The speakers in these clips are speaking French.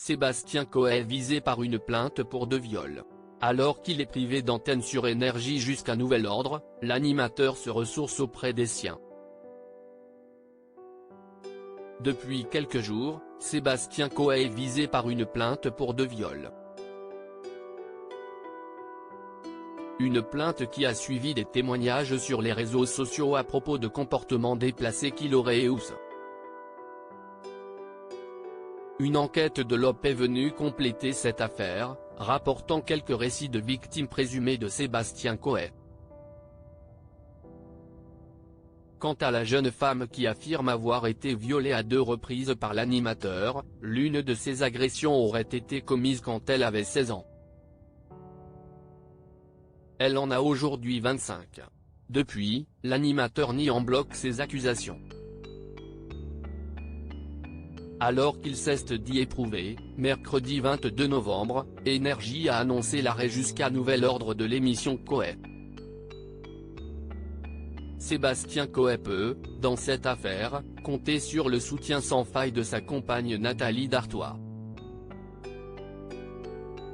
Sébastien Coe est visé par une plainte pour 2 viols. Alors qu'il est privé d'antenne sur Énergie jusqu'à nouvel ordre, l'animateur se ressource auprès des siens. Depuis quelques jours, Sébastien Coe est visé par une plainte pour 2 viols. Une plainte qui a suivi des témoignages sur les réseaux sociaux à propos de comportements déplacés qu'il aurait eu. Une enquête de l'OP est venue compléter cette affaire, rapportant quelques récits de victimes présumées de Sébastien Coe. Quant à la jeune femme qui affirme avoir été violée à 2 reprises par l'animateur, l'une de ces agressions aurait été commise quand elle avait 16 ans. Elle en a aujourd'hui 25. Depuis, l'animateur nie en bloc ces accusations. Alors qu'il cesse d'y éprouver, mercredi 22 novembre, Énergie a annoncé l'arrêt jusqu'à nouvel ordre de l'émission Coe. Sébastien Coe peut, dans cette affaire, compter sur le soutien sans faille de sa compagne Nathalie Dartois.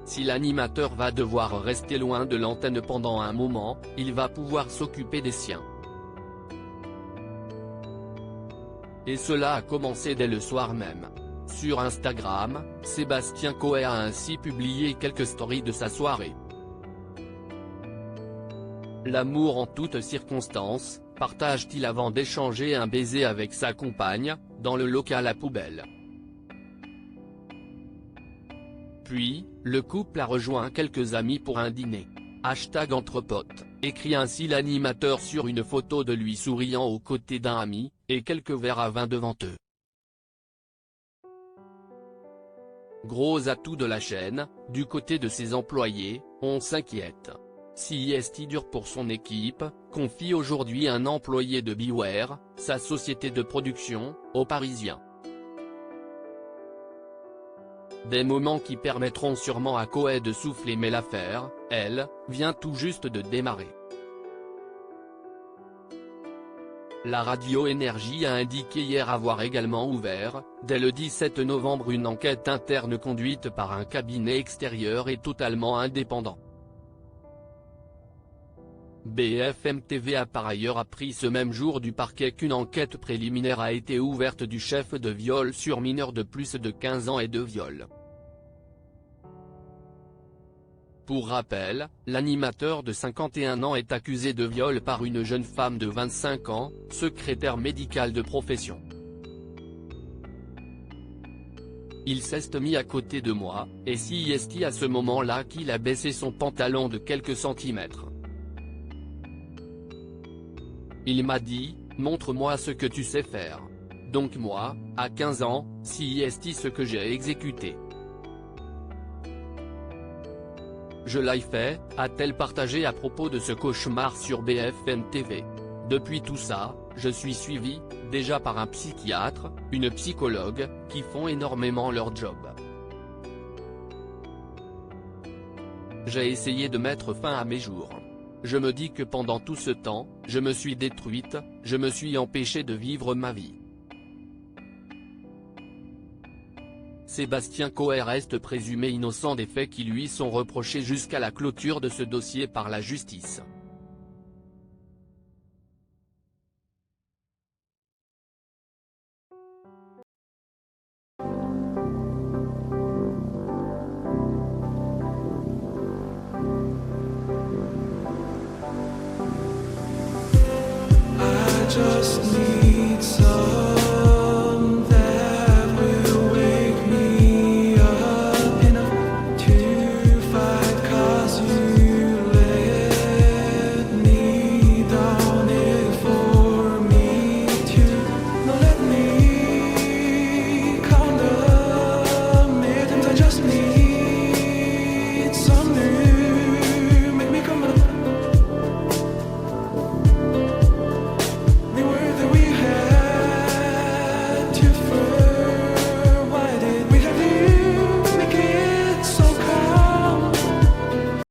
Si l'animateur va devoir rester loin de l'antenne pendant un moment, il va pouvoir s'occuper des siens. Et cela a commencé dès le soir même. Sur Instagram, Sébastien Coe a ainsi publié quelques stories de sa soirée. L'amour en toutes circonstances, partage-t-il avant d'échanger un baiser avec sa compagne, dans le local à poubelle. Puis, le couple a rejoint quelques amis pour un dîner. #entre potes, écrit ainsi l'animateur sur une photo de lui souriant aux côtés d'un ami, et quelques verres à vin devant eux. Gros atout de la chaîne, du côté de ses employés, on s'inquiète. CIST dur pour son équipe, confie aujourd'hui un employé de Beware, sa société de production, aux Parisiens. Des moments qui permettront sûrement à Coe de souffler, mais l'affaire, elle, vient tout juste de démarrer. La radio Énergie a indiqué hier avoir également ouvert, dès le 17 novembre, une enquête interne conduite par un cabinet extérieur et totalement indépendant. BFM TV a par ailleurs appris ce même jour du parquet qu'une enquête préliminaire a été ouverte du chef de viol sur mineur de plus de 15 ans et de viol. Pour rappel, l'animateur de 51 ans est accusé de viol par une jeune femme de 25 ans, secrétaire médicale de profession. Il s'est mis à côté de moi, et c'est à ce moment-là qu'il a baissé son pantalon de quelques centimètres. Il m'a dit, montre-moi ce que tu sais faire. Donc moi, à 15 ans, c'est ce que j'ai exécuté. Je l'ai fait, a-t-elle partagé à propos de ce cauchemar sur BFM TV. Depuis tout ça, je suis suivi, déjà par un psychiatre, une psychologue, qui font énormément leur job. J'ai essayé de mettre fin à mes jours. Je me dis que pendant tout ce temps, je me suis détruite, je me suis empêchée de vivre ma vie. Sébastien Coe reste présumé innocent des faits qui lui sont reprochés jusqu'à la clôture de ce dossier par la justice. Just